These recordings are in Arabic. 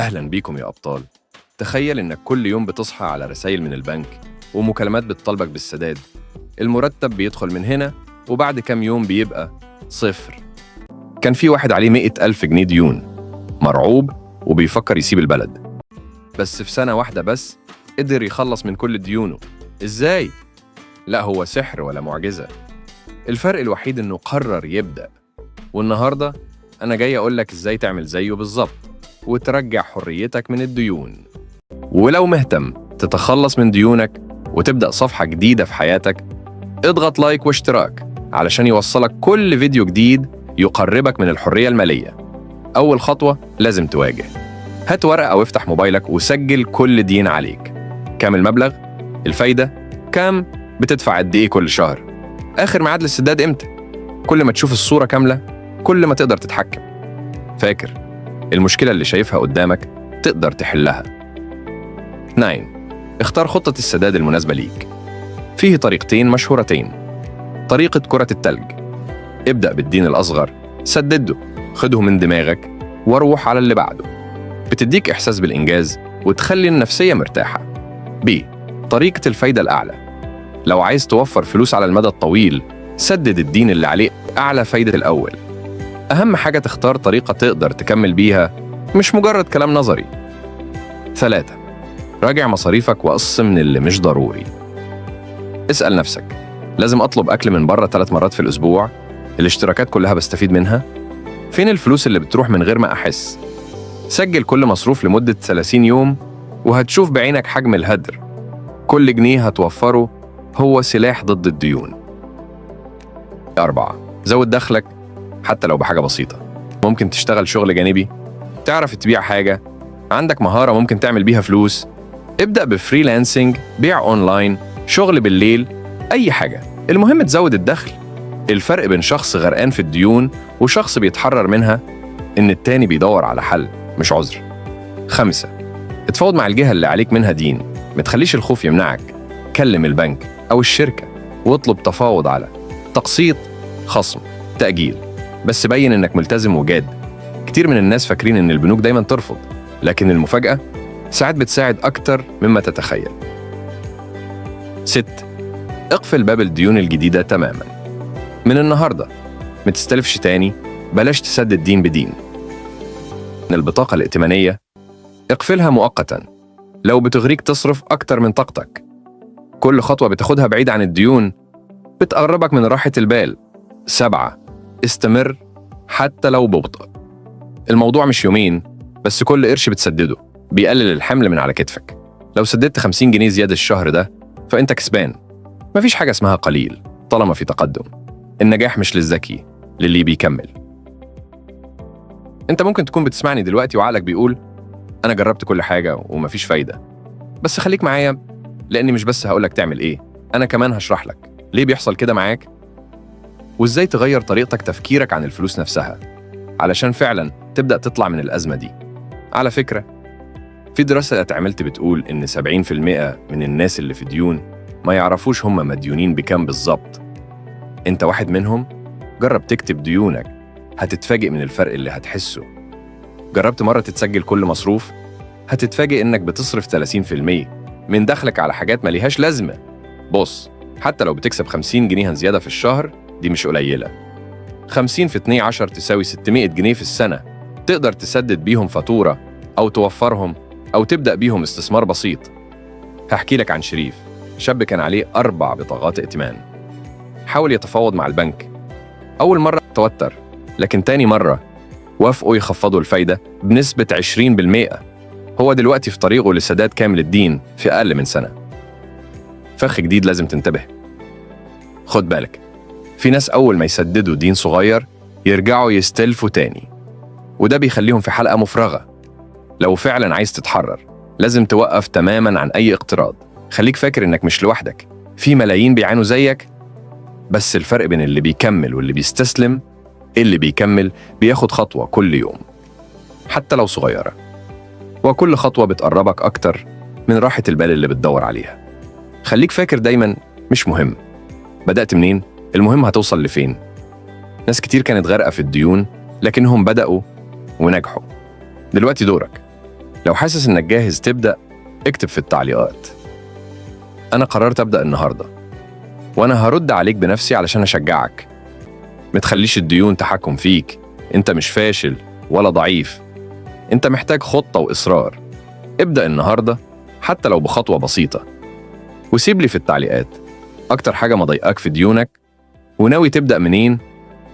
أهلا بيكم يا أبطال. تخيل إنك كل يوم بتصحى على رسائل من البنك ومكالمات بتطالبك بالسداد. المرتب بيدخل من هنا وبعد كام يوم بيبقى صفر. كان في واحد عليه 100,000 جنيه ديون، مرعوب وبيفكر يسيب البلد، بس في سنة واحدة بس قدر يخلص من كل ديونه. إزاي؟ لا هو سحر ولا معجزة. الفرق الوحيد إنه قرر يبدأ، والنهاردة أنا جاي أقولك إزاي تعمل زيه بالظبط وترجع حريتك من الديون. ولو مهتم تتخلص من ديونك وتبدأ صفحة جديدة في حياتك، اضغط لايك واشتراك علشان يوصلك كل فيديو جديد يقربك من الحرية المالية. أول خطوة لازم تواجه. هات ورقة أو افتح موبايلك وسجل كل دين عليك. كام المبلغ؟ الفايدة؟ كام؟ بتدفع قد إيه كل شهر؟ آخر ميعاد للسداد إمتى؟ كل ما تشوف الصورة كاملة كل ما تقدر تتحكم. فاكر، المشكلة اللي شايفها قدامك تقدر تحلها. 2. اختار خطة السداد المناسبة ليك. فيه طريقتين مشهورتين. طريقة كرة التلج. ابدأ بالدين الأصغر، سدده، خده من دماغك وروح على اللي بعده. بتديك إحساس بالإنجاز وتخلي النفسية مرتاحة. ب. طريقة الفايدة الأعلى. لو عايز توفر فلوس على المدى الطويل، سدد الدين اللي عليه أعلى فايدة الأول. أهم حاجة تختار طريقة تقدر تكمل بيها، مش مجرد كلام نظري. 3. راجع مصاريفك وقص من اللي مش ضروري. اسأل نفسك، لازم أطلب أكل من بره 3 مرات في الأسبوع؟ الاشتراكات كلها بستفيد منها؟ فين الفلوس اللي بتروح من غير ما أحس؟ سجل كل مصروف لمدة 30 يوم وهتشوف بعينك حجم الهدر. كل جنيه هتوفره هو سلاح ضد الديون. 4. زود دخلك حتى لو بحاجة بسيطة. ممكن تشتغل شغل جانبي، تعرف تبيع حاجة، عندك مهارة ممكن تعمل بيها فلوس. ابدأ بفريلانسنج، بيع أونلاين، شغل بالليل، أي حاجة، المهم تزود الدخل. الفرق بين شخص غرقان في الديون وشخص بيتحرر منها إن التاني بيدور على حل مش عذر. 5. اتفاوض مع الجهة اللي عليك منها دين، متخليش الخوف يمنعك. كلم البنك أو الشركة واطلب تفاوض على تقسيط، خصم، تأجيل، بس بين إنك ملتزم وجاد. كتير من الناس فاكرين إن البنوك دايماً ترفض، لكن المفاجأة ساعات بتساعد أكتر مما تتخيل. 6. اقفل باب الديون الجديدة تماماً. من النهاردة ما تستلفش تاني، بلاش تسدد دين بدين. البطاقة الائتمانية اقفلها مؤقتاً لو بتغريك تصرف أكتر من طاقتك. كل خطوة بتاخدها بعيد عن الديون بتقربك من راحة البال. 7. استمر حتى لو ببطء. الموضوع مش يومين، بس كل قرش بتسدده بيقلل الحمل من على كتفك. لو سددت 50 جنيه زيادة الشهر ده فأنت كسبان. مفيش حاجة اسمها قليل طالما في تقدم. النجاح مش للذكي، للي بيكمل. انت ممكن تكون بتسمعني دلوقتي وعقلك بيقول أنا جربت كل حاجة ومفيش فايدة، بس خليك معايا لأني مش بس هقولك تعمل إيه، أنا كمان هشرح لك ليه بيحصل كده معاك وإزاي تغير طريقتك تفكيرك عن الفلوس نفسها علشان فعلاً تبدأ تطلع من الأزمة دي. على فكرة، في دراسة اتعملت بتقول إن 70% من الناس اللي في ديون ما يعرفوش هم مديونين بكام بالظبط. أنت واحد منهم؟ جرب تكتب ديونك، هتتفاجئ من الفرق اللي هتحسه. جربت مرة تتسجل كل مصروف؟ هتتفاجئ إنك بتصرف 30% من دخلك على حاجات مليهاش لازمة. بص، حتى لو بتكسب 50 جنيه زيادة في الشهر دي مش قليلة. 50 في 12 تساوي 600 جنيه في السنة. تقدر تسدد بيهم فاتورة أو توفرهم أو تبدأ بيهم استثمار بسيط. هحكي لك عن شريف، شاب كان عليه 4 بطاقات ائتمان. حاول يتفاوض مع البنك. أول مرة توتر، لكن تاني مرة وافقوا يخفضوا الفايدة بنسبة 20%. هو دلوقتي في طريقه لسداد كامل الدين في أقل من سنة. فخ جديد لازم تنتبه. خد بالك، في ناس أول ما يسددوا دين صغير يرجعوا يستلفوا تاني، وده بيخليهم في حلقة مفرغة. لو فعلا عايز تتحرر لازم توقف تماما عن أي اقتراض. خليك فاكر إنك مش لوحدك، في ملايين بيعانوا زيك. بس الفرق بين اللي بيكمل واللي بيستسلم، اللي بيكمل بياخد خطوة كل يوم حتى لو صغيرة، وكل خطوة بتقربك أكتر من راحة البال اللي بتدور عليها. خليك فاكر دايما، مش مهم بدأت منين، المهم هتوصل لفين. ناس كتير كانت غارقة في الديون لكنهم بدأوا ونجحوا. دلوقتي دورك، لو حاسس إنك جاهز تبدأ، اكتب في التعليقات: أنا قررت أبدأ النهاردة، وأنا هرد عليك بنفسي علشان أشجعك. متخليش الديون تحكم فيك. أنت مش فاشل ولا ضعيف، أنت محتاج خطة وإصرار. ابدأ النهاردة حتى لو بخطوة بسيطة. وسيب لي في التعليقات أكتر حاجة مضايقاك في ديونك، وناوي تبدأ منين.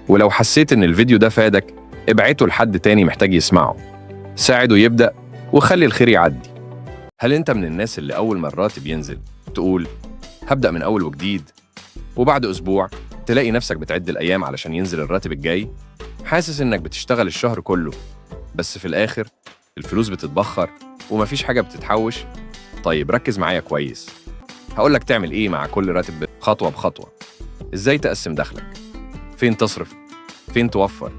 ولو حسيت إن الفيديو ده فادك، ابعته لحد تاني محتاج يسمعه. ساعده يبدأ وخلي الخير يعدي. هل أنت من الناس اللي أول ما الراتب ينزل تقول هبدأ من أول وجديد، وبعد أسبوع تلاقي نفسك بتعد الأيام علشان ينزل الراتب الجاي؟ حاسس إنك بتشتغل الشهر كله بس في الآخر الفلوس بتتبخر ومفيش حاجة بتتحوش؟ طيب ركز معايا كويس، هقولك تعمل إيه مع كل راتب خطوة بخطوة. إزاي تقسم دخلك، فين تصرف، فين توفر،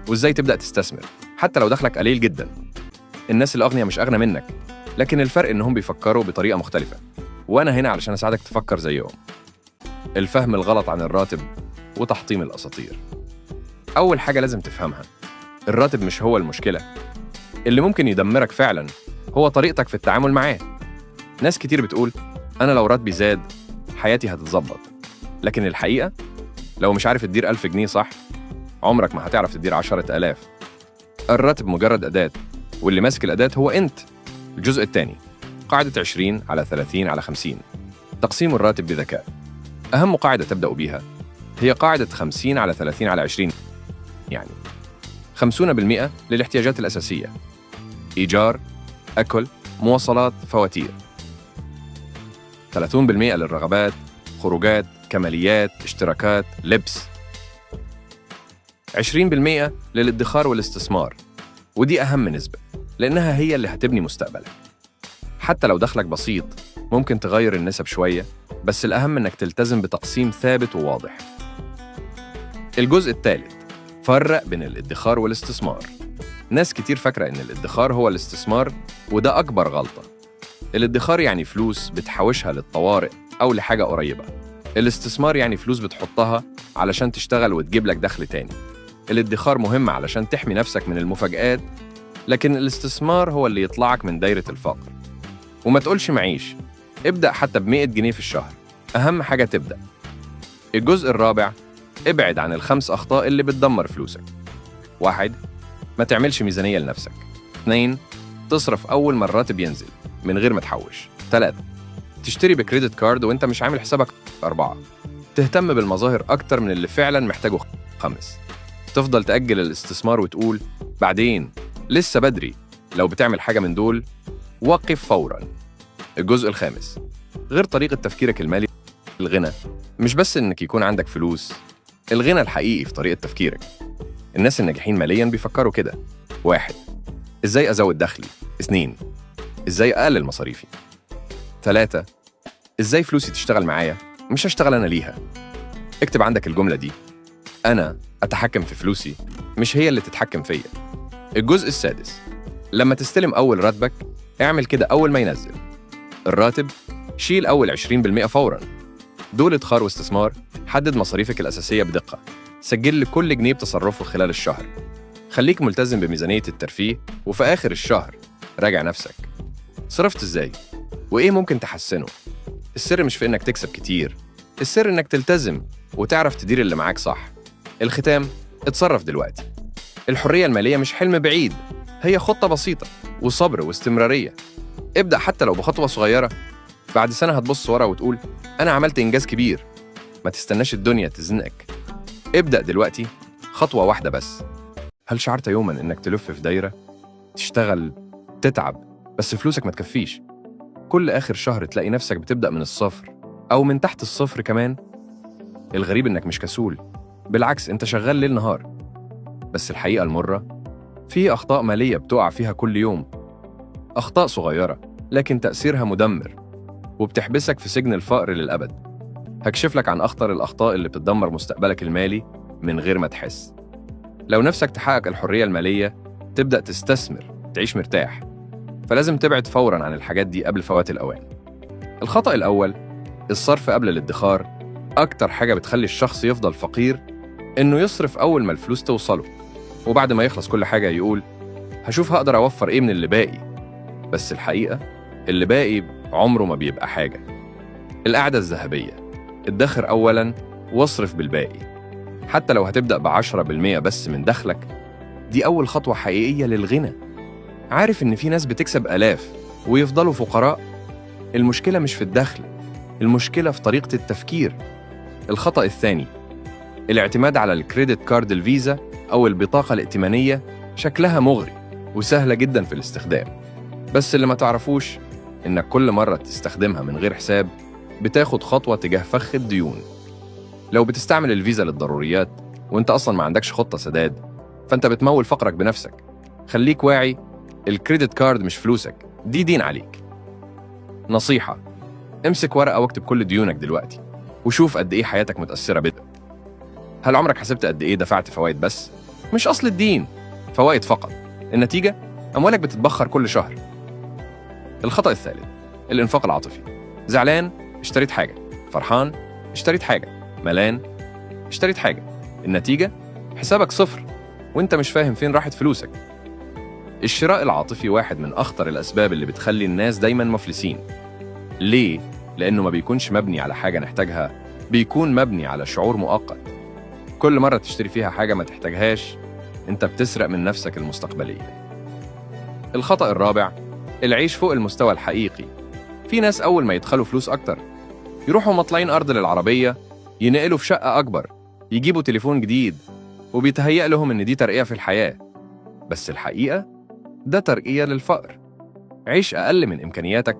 وإزاي تبدأ تستثمر حتى لو دخلك قليل جدا. الناس الأغنياء مش أغنى منك، لكن الفرق إنهم بيفكروا بطريقة مختلفة، وأنا هنا علشان أساعدك تفكر زيهم. الفهم الغلط عن الراتب وتحطيم الأساطير. أول حاجة لازم تفهمها: الراتب مش هو المشكلة. اللي ممكن يدمرك فعلا هو طريقتك في التعامل معاه. ناس كتير بتقول أنا لو راتبي زاد حياتي هتتظبط، لكن الحقيقة لو مش عارف تدير 1000 جنيه صح، عمرك ما هتعرف تدير 10,000. الراتب مجرد أداة، واللي ماسك الأداة هو أنت. الجزء الثاني: قاعدة 20/30/50. تقسيم الراتب بذكاء. أهم قاعدة تبدأ بيها هي قاعدة 50/30/20، يعني 50% للاحتياجات الأساسية: إيجار، أكل، مواصلات، فواتير. 30% للرغبات، خروجات، كماليات، اشتراكات، لبس. 20% للادخار والاستثمار، ودي أهم نسبة لأنها هي اللي هتبني مستقبلك. حتى لو دخلك بسيط ممكن تغير النسب شوية، بس الأهم إنك تلتزم بتقسيم ثابت وواضح. الجزء الثالث: فرق بين الادخار والاستثمار. ناس كتير فاكرة إن الادخار هو الاستثمار، وده أكبر غلطة. الادخار يعني فلوس بتحوشها للطوارئ أو لحاجة قريبة. الاستثمار يعني فلوس بتحطها علشان تشتغل وتجيب لك دخل تاني. الادخار مهم علشان تحمي نفسك من المفاجآت، لكن الاستثمار هو اللي يطلعك من دايرة الفقر. وما تقولش معيش، ابدأ حتى ب100 جنيه في الشهر. أهم حاجة تبدأ. الجزء الرابع: ابعد عن ال5 أخطاء اللي بتدمر فلوسك. 1. ما تعملش ميزانية لنفسك. 2. تصرف أول ما الراتب ينزل من غير ما تحوش. 3. تشتري بكريدت كارد وانت مش عامل حسابك. 4. تهتم بالمظاهر أكتر من اللي فعلا محتاجه. 5. تفضل تأجل الاستثمار وتقول بعدين، لسه بدري. لو بتعمل حاجة من دول وقف فوراً. الجزء الخامس: غير طريقة تفكيرك المالي. الغنى مش بس إنك يكون عندك فلوس، الغنى الحقيقي في طريقة تفكيرك. الناس الناجحين مالياً بيفكروا كده: 1. إزاي أزود دخلي. 2. إزاي أقلل مصاريفي. 3. إزاي فلوسي تشتغل معايا مش هشتغل أنا ليها. اكتب عندك الجملة دي: أنا أتحكم في فلوسي، مش هي اللي تتحكم فيا. الجزء السادس: لما تستلم أول راتبك اعمل كده أول ما ينزل الراتب، شيل أول 20% فوراً. دول ادخار واستثمار. حدد مصاريفك الأساسية بدقة. سجل لكل جنيه بتصرفه خلال الشهر. خليك ملتزم بميزانية الترفيه، وفي آخر الشهر راجع نفسك. صرفت إزاي؟ وإيه ممكن تحسنه؟ السر مش في إنك تكسب كتير، السر إنك تلتزم وتعرف تدير اللي معاك صح. الختام: اتصرف دلوقتي. الحرية المالية مش حلم بعيد، هي خطة بسيطة وصبر واستمرارية. ابدأ حتى لو بخطوة صغيرة. بعد سنة هتبص ورا وتقول أنا عملت إنجاز كبير. ما تستناش الدنيا تزنقك، ابدأ دلوقتي، خطوة واحدة بس. هل شعرت يوماً إنك تلف في دايرة؟ تشتغل، تتعب، بس فلوسك ما تكفيش. كل آخر شهر تلاقي نفسك بتبدأ من الصفر أو من تحت الصفر كمان. الغريب إنك مش كسول، بالعكس أنت شغال ليل نهار. بس الحقيقة المرة: في أخطاء مالية بتقع فيها كل يوم. أخطاء صغيرة لكن تأثيرها مدمر، وبتحبسك في سجن الفقر للأبد. هكشف لك عن أخطر الأخطاء اللي بتدمر مستقبلك المالي من غير ما تحس. لو نفسك تحقق الحرية المالية، تبدأ تستثمر، تعيش مرتاح، فلازم تبعد فوراً عن الحاجات دي قبل فوات الأوان. الخطأ الأول: الصرف قبل الادخار. أكتر حاجة بتخلي الشخص يفضل فقير إنه يصرف أول ما الفلوس توصله، وبعد ما يخلص كل حاجة يقول هشوف هقدر أوفر إيه من اللي باقي. بس الحقيقة اللي باقي عمره ما بيبقى حاجة. القاعدة الذهبية: ادخر أولاً واصرف بالباقي. حتى لو هتبدأ ب10% بس من دخلك، دي أول خطوة حقيقية للغنى. عارف إن في ناس بتكسب آلاف ويفضلوا فقراء؟ المشكلة مش في الدخل، المشكلة في طريقة التفكير. الخطأ الثاني: الاعتماد على الكريدت كارد الفيزا أو البطاقة الائتمانية. شكلها مغري وسهلة جداً في الاستخدام، بس اللي ما تعرفوش إنك كل مرة تستخدمها من غير حساب بتاخد خطوة تجاه فخ الديون. لو بتستعمل الفيزا للضروريات وإنت أصلاً ما عندكش خطة سداد، فأنت بتمول فقرك بنفسك. خليك واعي، الكريدت كارد مش فلوسك، دي دين عليك. نصيحة: امسك ورقة واكتب كل ديونك دلوقتي وشوف قد إيه حياتك متأثرة بده. هل عمرك حسبت قد إيه دفعت فوائد بس؟ مش أصل الدين، فوائد فقط. النتيجة: أموالك بتتبخر كل شهر. الخطأ الثالث: الإنفاق العاطفي. زعلان؟ اشتريت حاجة. فرحان؟ اشتريت حاجة. ملان؟ اشتريت حاجة. النتيجة: حسابك صفر وانت مش فاهم فين راحت فلوسك. الشراء العاطفي واحد من أخطر الأسباب اللي بتخلي الناس دايماً مفلسين. ليه؟ لأنه ما بيكونش مبني على حاجة نحتاجها، بيكون مبني على شعور مؤقت. كل مرة تشتري فيها حاجة ما تحتاجهاش، انت بتسرق من نفسك المستقبلية. الخطأ الرابع: العيش فوق المستوى الحقيقي. في ناس أول ما يدخلوا فلوس أكتر يروحوا مطلعين أرض للعربية، ينقلوا في شقة أكبر، يجيبوا تليفون جديد، وبيتهيأ لهم إن دي ترقية في الحياة. بس الحقيقة ده ترقية للفقر. عيش أقل من إمكانياتك،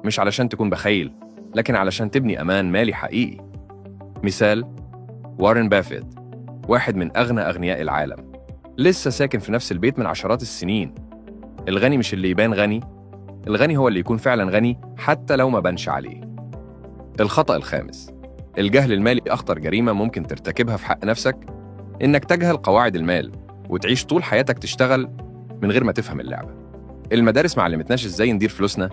مش علشان تكون بخيل، لكن علشان تبني أمان مالي حقيقي. مثال: وارن بافيت، واحد من أغنى أغنياء العالم، لسه ساكن في نفس البيت من عشرات السنين. الغني مش اللي يبان غني، الغني هو اللي يكون فعلا غني حتى لو ما بانش عليه. الخطأ الخامس: الجهل المالي. أخطر جريمة ممكن ترتكبها في حق نفسك إنك تجهل قواعد المال وتعيش طول حياتك تشتغل من غير ما تفهم اللعبة. المدارس ما علمتناش إزاي ندير فلوسنا،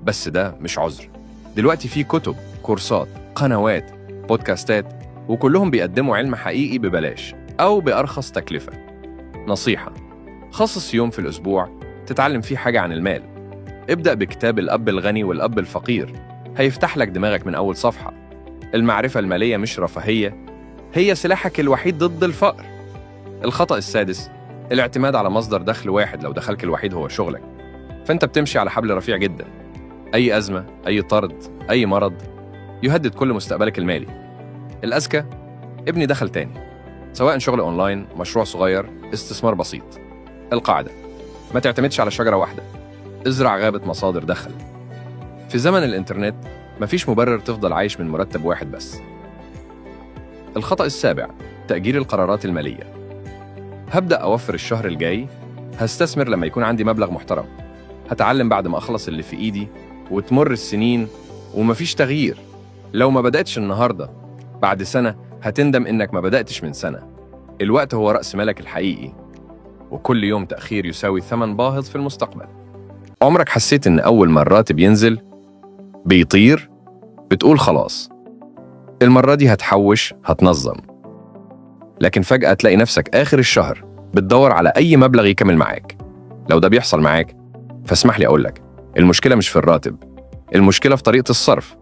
بس ده مش عذر. دلوقتي في كتب، كورسات، قنوات، بودكاستات، وكلهم بيقدموا علم حقيقي ببلاش أو بأرخص تكلفة. نصيحة: خصص يوم في الأسبوع تتعلم فيه حاجة عن المال. ابدأ بكتاب الأب الغني والأب الفقير، هيفتح لك دماغك من أول صفحة. المعرفة المالية مش رفاهية، هي سلاحك الوحيد ضد الفقر. الخطأ السادس: الاعتماد على مصدر دخل واحد. لو دخلك الوحيد هو شغلك، فأنت بتمشي على حبل رفيع جدا. أي أزمة، أي طرد، أي مرض يهدد كل مستقبلك المالي. الأذكى: ابني دخل تاني، سواء شغل أونلاين، مشروع صغير، استثمار بسيط. القاعدة: ما تعتمدش على شجرة واحدة، ازرع غابة مصادر دخل. في زمن الإنترنت مفيش مبرر تفضل عايش من مرتب واحد بس. الخطأ السابع: تأجيل القرارات المالية. هبدأ أوفر الشهر الجاي، هستثمر لما يكون عندي مبلغ محترم، هتعلم بعد ما أخلص اللي في إيدي، وتمر السنين ومفيش تغيير. لو ما بدأتش النهاردة، بعد سنة هتندم إنك ما بدأتش من سنة. الوقت هو رأس مالك الحقيقي، وكل يوم تأخير يساوي ثمن باهظ في المستقبل. عمرك حسيت إن أول ما الراتب ينزل بيطير بتقول خلاص المرة دي هتحوش، هتنظم، لكن فجأة تلاقي نفسك آخر الشهر بتدور على أي مبلغ يكمل معاك؟ لو ده بيحصل معاك، فاسمح لي أقولك، المشكلة مش في الراتب، المشكلة في طريقة الصرف.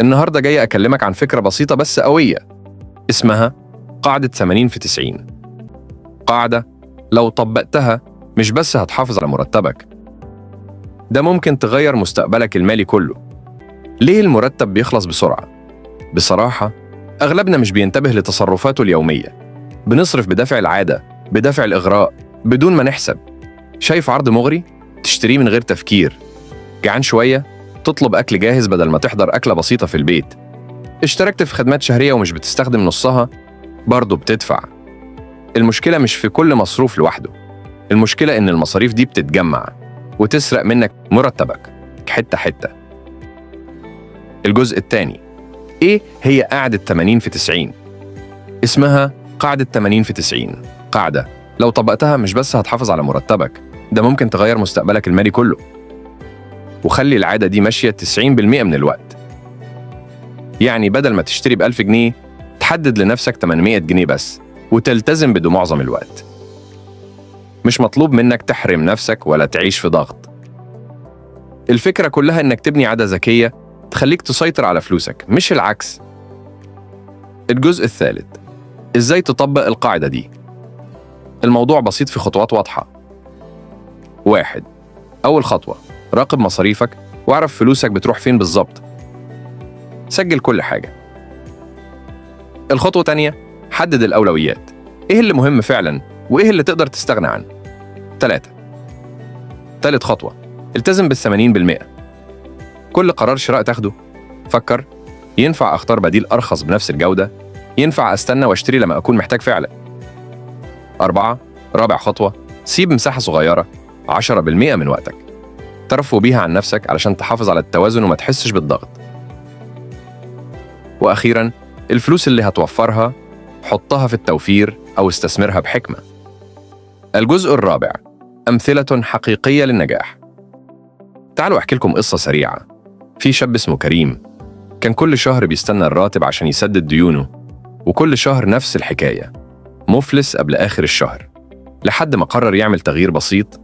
النهاردة جاي أكلمك عن فكرة بسيطة بس قوية، اسمها قاعدة 80 في 90. قاعدة لو طبقتها مش بس هتحافظ على مرتبك، ده ممكن تغير مستقبلك المالي كله. ليه المرتب بيخلص بسرعة؟ بصراحة أغلبنا مش بينتبه لتصرفاته اليومية. بنصرف بدافع العادة، بدافع الإغراء، بدون ما نحسب. شايف عرض مغري؟ تشتريه من غير تفكير. جعان شوية؟ تطلب أكل جاهز بدل ما تحضر أكلة بسيطة في البيت. اشتركت في خدمات شهرية ومش بتستخدم نصها، برضه بتدفع. المشكلة مش في كل مصروف لوحده، المشكلة إن المصاريف دي بتتجمع وتسرق منك مرتبك حتة حتة. الجزء الثاني: إيه هي قاعدة 80 في 90؟ اسمها قاعدة 80 في 90. قاعدة لو طبقتها مش بس هتحافظ على مرتبك، ده ممكن تغير مستقبلك المالي كله. وخلي العادة دي ماشية 90% من الوقت. يعني بدل ما تشتري ب1000 جنيه، تحدد لنفسك 800 جنيه بس، وتلتزم بده معظم الوقت. مش مطلوب منك تحرم نفسك ولا تعيش في ضغط. الفكرة كلها إنك تبني عادة ذكية تخليك تسيطر على فلوسك، مش العكس. الجزء الثالث، إزاي تطبق القاعدة دي؟ الموضوع بسيط في خطوات واضحة. 1. أول خطوة، راقب مصاريفك واعرف فلوسك بتروح فين بالظبط. سجل كل حاجة. الخطوة الثانية، حدد الأولويات. إيه اللي مهم فعلاً وإيه اللي تقدر تستغنى عنه؟ 3. ثالث خطوة، التزم بال80%. كل قرار شراء تاخده فكر، ينفع أختار بديل أرخص بنفس الجودة؟ ينفع أستنى وأشتري لما أكون محتاج فعلا؟ 4. رابع خطوة، سيب مساحة صغيرة 10% من وقتك ترفه بيها عن نفسك علشان تحافظ على التوازن وما تحسش بالضغط. وأخيراً، الفلوس اللي هتوفرها حطها في التوفير أو استثمرها بحكمة. الجزء الرابع، أمثلة حقيقية للنجاح. تعالوا أحكي لكم قصة سريعة. في شاب اسمه كريم، كان كل شهر بيستنى الراتب عشان يسدد ديونه، وكل شهر نفس الحكاية، مفلس قبل آخر الشهر، لحد ما قرر يعمل تغيير بسيط.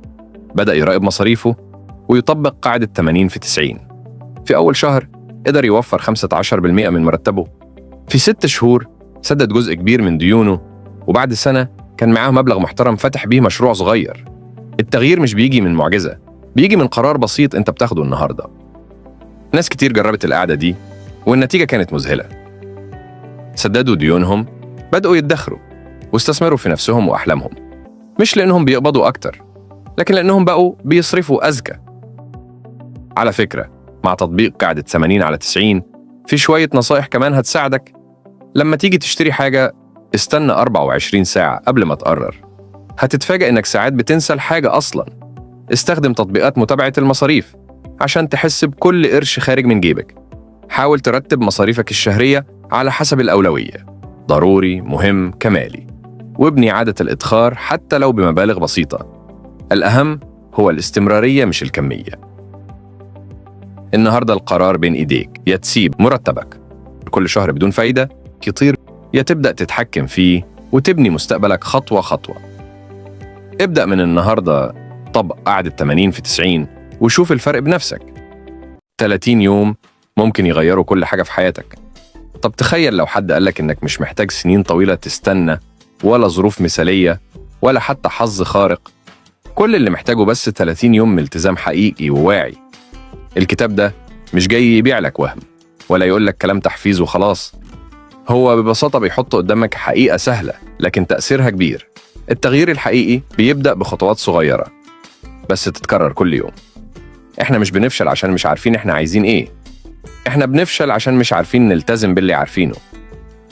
بدأ يراقب مصاريفه ويطبق قاعدة 80 في 90. في أول شهر قدر يوفر 15% من مرتبه. في 6 شهور سدد جزء كبير من ديونه، وبعد سنة كان معاه مبلغ محترم فتح بيه مشروع صغير. التغيير مش بيجي من معجزة، بيجي من قرار بسيط انت بتاخده النهاردة. ناس كتير جربت القعدة دي والنتيجة كانت مذهلة. سددوا ديونهم، بدأوا يدخروا واستثمروا في نفسهم وأحلامهم، مش لأنهم بيقبضوا أكتر، لكن لأنهم بقوا بيصرفوا أذكى. على فكرة، مع تطبيق قاعدة 80 على 90 في شوية نصائح كمان هتساعدك. لما تيجي تشتري حاجة استنى 24 ساعة قبل ما تقرر. هتتفاجأ إنك ساعات بتنسى الحاجة أصلاً. استخدم تطبيقات متابعة المصاريف عشان تحس بكل قرش خارج من جيبك. حاول ترتب مصاريفك الشهرية على حسب الأولوية، ضروري، مهم، كمالي، وابني عادة الإدخار حتى لو بمبالغ بسيطة. الأهم هو الاستمرارية مش الكمية. النهاردة القرار بين إيديك، يا تسيب مرتبك كل شهر بدون فايدة يطير، يا تبدأ تتحكم فيه وتبني مستقبلك خطوة خطوة. ابدأ من النهاردة، طبق قاعدة 80 في 90 وشوف الفرق بنفسك. 30 يوم ممكن يغيروا كل حاجة في حياتك. طب تخيل لو حد قالك إنك مش محتاج سنين طويلة تستنى، ولا ظروف مثالية، ولا حتى حظ خارق. كل اللي محتاجه بس 30 يوم من التزام حقيقي وواعي. الكتاب ده مش جاي يبيع لك وهم ولا يقول لك كلام تحفيز وخلاص. هو ببساطة بيحط قدامك حقيقة سهلة لكن تأثيرها كبير. التغيير الحقيقي بيبدأ بخطوات صغيرة بس تتكرر كل يوم. احنا مش بنفشل عشان مش عارفين احنا عايزين ايه، احنا بنفشل عشان مش عارفين نلتزم باللي عارفينه.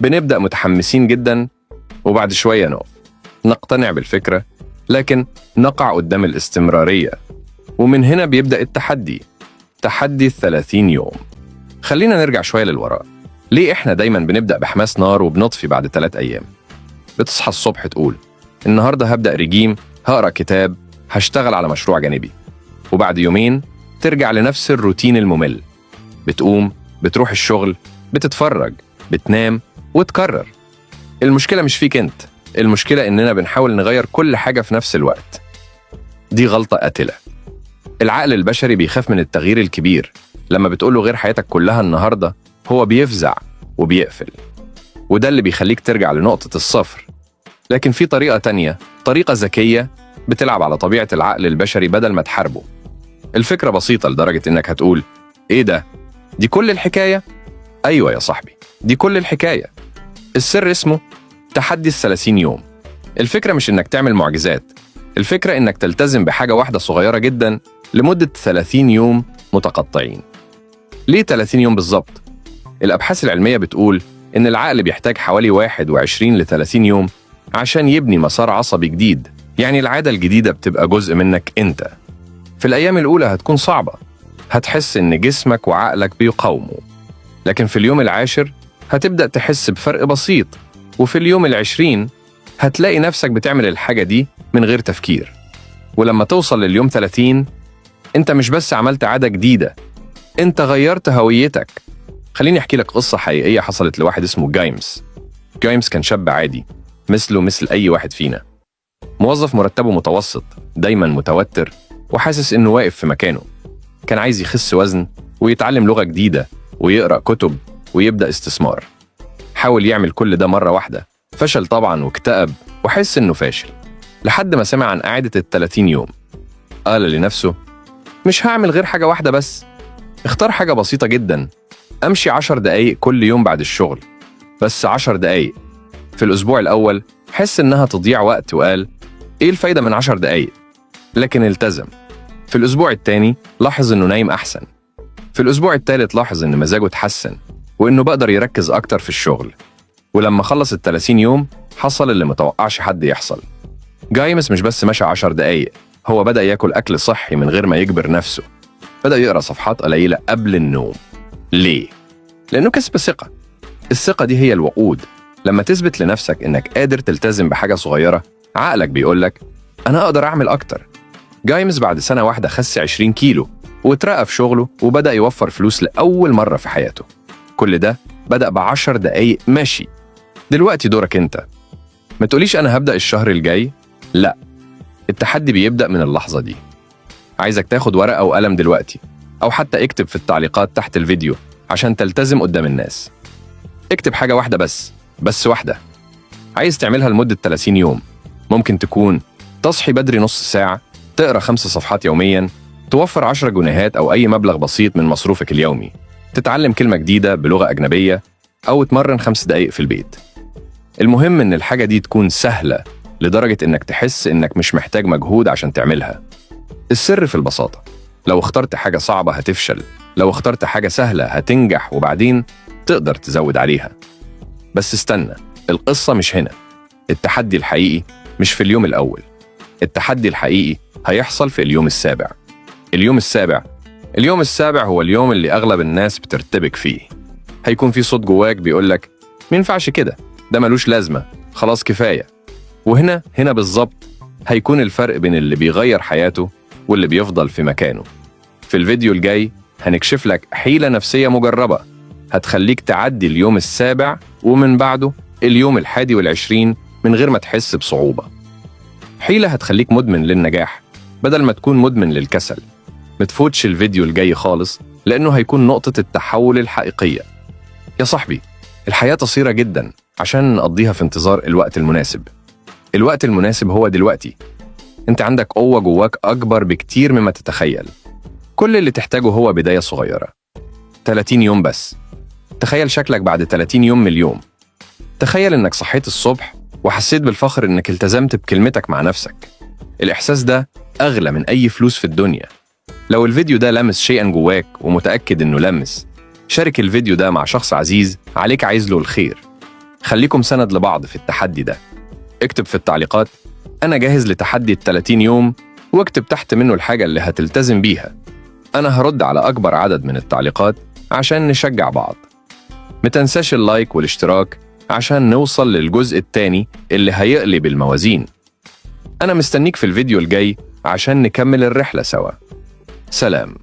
بنبدأ متحمسين جدا وبعد شوية نقف، نقتنع بالفكرة لكن نقع قدام الاستمرارية. ومن هنا بيبدأ التحدي، تحدي 30 يوم. خلينا نرجع شوية للوراء. ليه احنا دايما بنبدأ بحماس نار وبنطفي بعد 3 أيام؟ بتصحى الصبح تقول النهاردة هبدأ رجيم، هقرأ كتاب، هشتغل على مشروع جانبي، وبعد يومين ترجع لنفس الروتين الممل. بتقوم، بتروح الشغل، بتتفرج، بتنام وتكرر. المشكلة مش فيك انت، المشكلة إننا بنحاول نغير كل حاجة في نفس الوقت. دي غلطة قاتلة. العقل البشري بيخاف من التغيير الكبير. لما بتقوله غير حياتك كلها النهاردة هو بيفزع وبيقفل، وده اللي بيخليك ترجع لنقطة الصفر. لكن في طريقة تانية، طريقة ذكية بتلعب على طبيعة العقل البشري بدل ما تحاربه. الفكرة بسيطة لدرجة إنك هتقول إيه ده؟ دي كل الحكاية؟ أيوة يا صاحبي، دي كل الحكاية. السر اسمه تحدي 30 يوم. الفكرة مش إنك تعمل معجزات، الفكرة إنك تلتزم بحاجة واحدة صغيرة جدا لمدة 30 يوم متقطعين. ليه 30 يوم بالظبط؟ الأبحاث العلمية بتقول إن العقل بيحتاج حوالي 21 ل 30 يوم عشان يبني مسار عصبي جديد. يعني العادة الجديدة بتبقى جزء منك أنت. في الأيام الأولى هتكون صعبة، هتحس إن جسمك وعقلك بيقاوموا، لكن في اليوم العاشر هتبدأ تحس بفرق بسيط، وفي اليوم ال20 هتلاقي نفسك بتعمل الحاجة دي من غير تفكير. ولما توصل لليوم 30 أنت مش بس عملت عادة جديدة، أنت غيرت هويتك. خليني أحكي لك قصة حقيقية حصلت لواحد اسمه جايمس. جايمس كان شاب عادي مثل أي واحد فينا، موظف مرتبه متوسط، دايما متوتر وحاسس إنه واقف في مكانه. كان عايز يخس وزن ويتعلم لغة جديدة ويقرأ كتب ويبدأ استثمار. حاول يعمل كل ده مرة واحدة، فشل طبعا واكتئب وحس إنه فاشل، لحد ما سمع عن قاعدة ال30 يوم. قال لنفسه مش هعمل غير حاجة واحدة بس، اختار حاجة بسيطة جدا، أمشي 10 دقايق كل يوم بعد الشغل، بس 10 دقايق. في الأسبوع الأول حس إنها تضيع وقت وقال إيه الفايدة من 10 دقايق؟ لكن التزم. في الأسبوع التاني لاحظ إنه نايم أحسن. في الأسبوع التالت لاحظ إن مزاجه اتحسن وإنه بقدر يركز أكتر في الشغل. ولما خلص ال30 يوم حصل اللي متوقعش حد يحصل. جايمس مش بس مشى 10 دقايق، هو بدأ ياكل أكل صحي من غير ما يجبر نفسه. بدأ يقرأ صفحات قليلة قبل النوم. ليه؟ لأنه كسب ثقة. الثقة دي هي الوقود. لما تثبت لنفسك إنك قادر تلتزم بحاجة صغيرة، عقلك بيقولك أنا أقدر أعمل أكتر. جايمس بعد سنة واحدة خس 20 كيلو واترقى في شغله وبدأ يوفر فلوس لأول مرة في حياته. كل ده بدأ ب10 دقايق ماشي. دلوقتي دورك أنت. ما تقوليش أنا هبدأ الشهر الجاي. لا، التحدي بيبدأ من اللحظة دي. عايزك تاخد ورقة وقلم دلوقتي، أو حتى اكتب في التعليقات تحت الفيديو عشان تلتزم قدام الناس. اكتب حاجة واحدة بس واحدة عايز تعملها لمدة 30 يوم. ممكن تكون تصحي بدري نص ساعة، تقرأ 5 صفحات يومياً، توفر 10 جنيهات أو أي مبلغ بسيط من مصروفك اليومي، تتعلم كلمة جديدة بلغة أجنبية، أو تمرن 5 دقايق في البيت. المهم إن الحاجة دي تكون سهلة لدرجة إنك تحس إنك مش محتاج مجهود عشان تعملها. السر في البساطة. لو اخترت حاجة صعبة هتفشل، لو اخترت حاجة سهلة هتنجح وبعدين تقدر تزود عليها. بس استنى، القصة مش هنا. التحدي الحقيقي مش في اليوم الأول. التحدي الحقيقي هيحصل في اليوم السابع. اليوم السابع هو اليوم اللي أغلب الناس بترتبك فيه. هيكون في صوت جواك بيقولك مينفعش كده، ده ملوش لازمة، خلاص كفاية. وهنا بالظبط هيكون الفرق بين اللي بيغير حياته واللي بيفضل في مكانه. في الفيديو الجاي هنكشف لك حيلة نفسية مجربة هتخليك تعدي اليوم السابع ومن بعده اليوم 21 من غير ما تحس بصعوبة. حيلة هتخليك مدمن للنجاح بدل ما تكون مدمن للكسل. متفوتش الفيديو الجاي خالص، لأنه هيكون نقطة التحول الحقيقية. يا صاحبي، الحياة قصيرة جدا عشان نقضيها في انتظار الوقت المناسب. الوقت المناسب هو دلوقتي. انت عندك قوة جواك أكبر بكتير مما تتخيل. كل اللي تحتاجه هو بداية صغيرة. 30 يوم بس. تخيل شكلك بعد 30 يوم من اليوم. تخيل انك صحيت الصبح وحسيت بالفخر انك التزمت بكلمتك مع نفسك. الإحساس ده أغلى من أي فلوس في الدنيا. لو الفيديو ده لمس شيئا جواك ومتأكد انه لمس، شارك الفيديو ده مع شخص عزيز عليك عايز له الخير. خليكم سند لبعض في التحدي ده. اكتب في التعليقات أنا جاهز لتحدي ال30 يوم، واكتب تحت منه الحاجة اللي هتلتزم بيها. أنا هرد على أكبر عدد من التعليقات عشان نشجع بعض. متنساش اللايك والاشتراك عشان نوصل للجزء التاني اللي هيقلب الموازين. أنا مستنيك في الفيديو الجاي عشان نكمل الرحلة سوا. سلام.